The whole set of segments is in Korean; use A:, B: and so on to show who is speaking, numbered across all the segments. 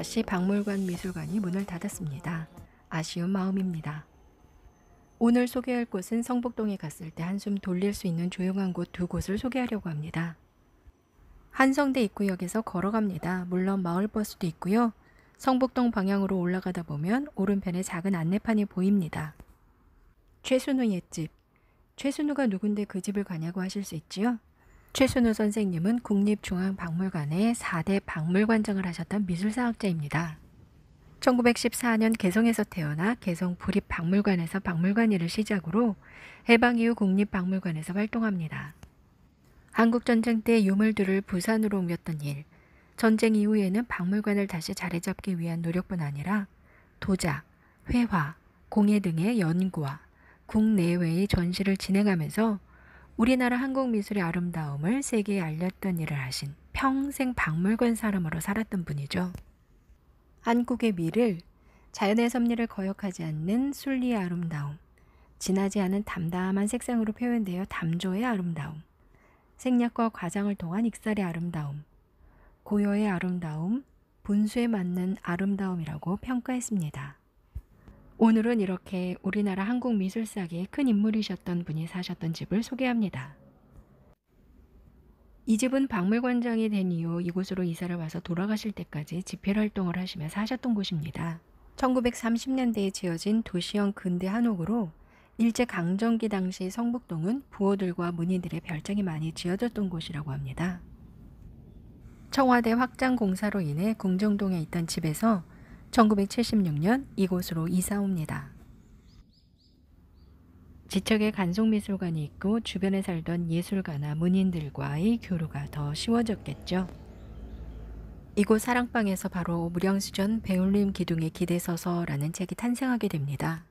A: 다시 박물관 미술관이 문을 닫았습니다. 아쉬운 마음입니다. 오늘 소개할 곳은 성북동에 갔을 때 한숨 돌릴 수 있는 조용한 곳 두 곳을 소개하려고 합니다. 한성대 입구역에서 걸어갑니다. 물론 마을버스도 있고요. 성북동 방향으로 올라가다 보면 오른편에 작은 안내판이 보입니다. 최순우 옛집. 최순우가 누군데 그 집을 가냐고 하실 수 있지요? 최순우 선생님은 국립중앙박물관의 4대 박물관장을 하셨던 미술사학자입니다. 1914년 개성에서 태어나 개성 부립박물관에서 박물관 일을 시작으로 해방 이후 국립박물관에서 활동합니다. 한국전쟁 때 유물들을 부산으로 옮겼던 일, 전쟁 이후에는 박물관을 다시 자리 잡기 위한 노력뿐 아니라 도자, 회화, 공예 등의 연구와 국내외의 전시를 진행하면서 우리나라 한국 미술의 아름다움을 세계에 알렸던 일을 하신 평생 박물관 사람으로 살았던 분이죠. 한국의 미를 자연의 섭리를 거역하지 않는 순리의 아름다움, 진하지 않은 담담한 색상으로 표현되어 담조의 아름다움, 생략과 과장을 통한 익살의 아름다움, 고요의 아름다움, 분수에 맞는 아름다움이라고 평가했습니다. 오늘은 이렇게 우리나라 한국 미술사계의 큰 인물이셨던 분이 사셨던 집을 소개합니다. 이 집은 박물관장이 된 이후 이곳으로 이사를 와서 돌아가실 때까지 집필활동을 하시며 사셨던 곳입니다. 1930년대에 지어진 도시형 근대 한옥으로 일제강점기 당시 성북동은 부호들과 문인들의 별장이 많이 지어졌던 곳이라고 합니다. 청와대 확장 공사로 인해 궁정동에 있던 집에서 1976년 이곳으로 이사 옵니다. 지척에 간송미술관이 있고 주변에 살던 예술가나 문인들과의 교류가 더 쉬워졌겠죠. 이곳 사랑방에서 바로 무량수전 배울림 기둥에 기대서서라는 책이 탄생하게 됩니다.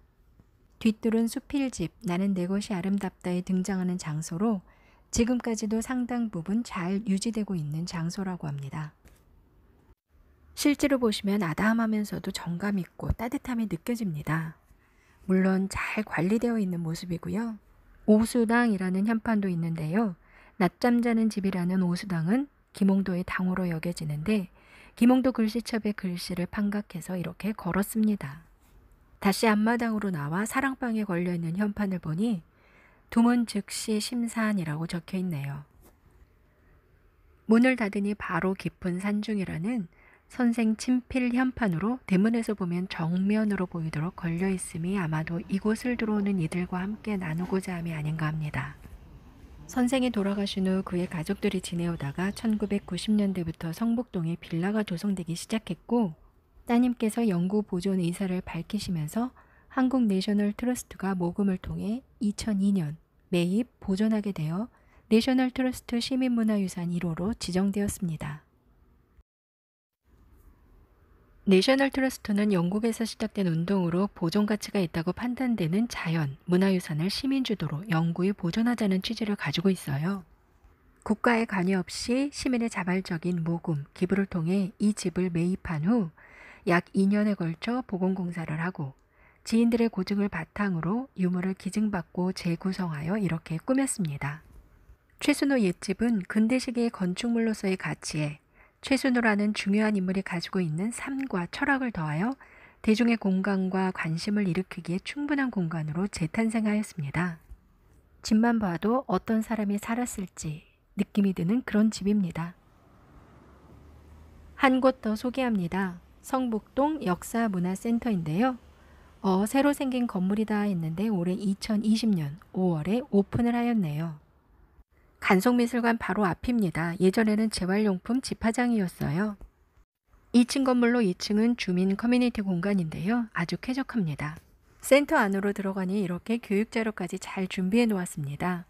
A: 뒤뜰은 수필집 나는 내 곳이 아름답다에 등장하는 장소로 지금까지도 상당 부분 잘 유지되고 있는 장소라고 합니다. 실제로 보시면 아담하면서도 정감 있고 따뜻함이 느껴집니다. 물론 잘 관리되어 있는 모습이고요. 오수당이라는 현판도 있는데요. 낮잠 자는 집이라는 오수당은 김홍도의 당호로 여겨지는데 김홍도 글씨첩의 글씨를 판각해서 이렇게 걸었습니다. 다시 앞마당으로 나와 사랑방에 걸려있는 현판을 보니 두문 즉시 심산이라고 적혀 있네요. 문을 닫으니 바로 깊은 산중이라는 선생 친필 현판으로 대문에서 보면 정면으로 보이도록 걸려 있음이 아마도 이곳을 들어오는 이들과 함께 나누고자 함이 아닌가 합니다. 선생이 돌아가신 후 그의 가족들이 지내오다가 1990년대부터 성북동에 빌라가 조성되기 시작했고 따님께서 영구 보존 의사를 밝히시면서 한국 내셔널 트러스트가 모금을 통해 2002년 매입 보존하게 되어 내셔널 트러스트 시민문화유산 1호로 지정되었습니다. 내셔널 트러스트는 영국에서 시작된 운동으로 보존 가치가 있다고 판단되는 자연, 문화유산을 시민주도로 영구히 보존하자는 취지를 가지고 있어요. 국가의 관여 없이 시민의 자발적인 모금, 기부를 통해 이 집을 매입한 후 약 2년에 걸쳐 보건공사를 하고 지인들의 고증을 바탕으로 유물을 기증받고 재구성하여 이렇게 꾸몄습니다. 최순우 옛집은 근대시기의 건축물로서의 가치에 최순우라는 중요한 인물이 가지고 있는 삶과 철학을 더하여 대중의 공감과 관심을 일으키기에 충분한 공간으로 재탄생하였습니다. 집만 봐도 어떤 사람이 살았을지 느낌이 드는 그런 집입니다. 한 곳 더 소개합니다. 성북동 역사문화센터인데요. 새로 생긴 건물이다 했는데 올해 2020년 5월에 오픈을 하였네요. 간송미술관 바로 앞입니다. 예전에는 재활용품 집화장이었어요. 2층 건물로 2층은 주민 커뮤니티 공간인데요. 아주 쾌적합니다. 센터 안으로 들어가니 이렇게 교육자료까지 잘 준비해 놓았습니다.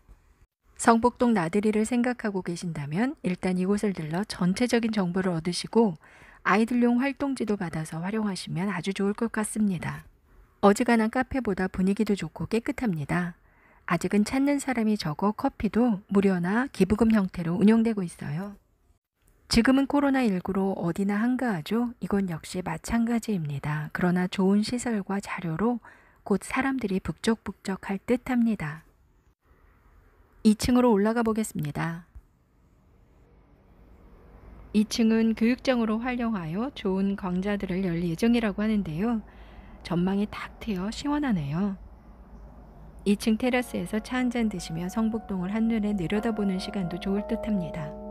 A: 성북동 나들이를 생각하고 계신다면 일단 이곳을 들러 전체적인 정보를 얻으시고 아이들용 활동지도 받아서 활용하시면 아주 좋을 것 같습니다. 어지간한 카페보다 분위기도 좋고 깨끗합니다. 아직은 찾는 사람이 적어 커피도 무료나 기부금 형태로 운영되고 있어요. 지금은 코로나19로 어디나 한가하죠. 이건 역시 마찬가지입니다. 그러나 좋은 시설과 자료로 곧 사람들이 북적북적할 듯합니다. 2층으로 올라가 보겠습니다. 2층은 교육장으로 활용하여 좋은 강좌들을 열 예정이라고 하는데요. 전망이 탁 트여 시원하네요. 2층 테라스에서 차 한잔 드시며 성북동을 한눈에 내려다보는 시간도 좋을 듯합니다.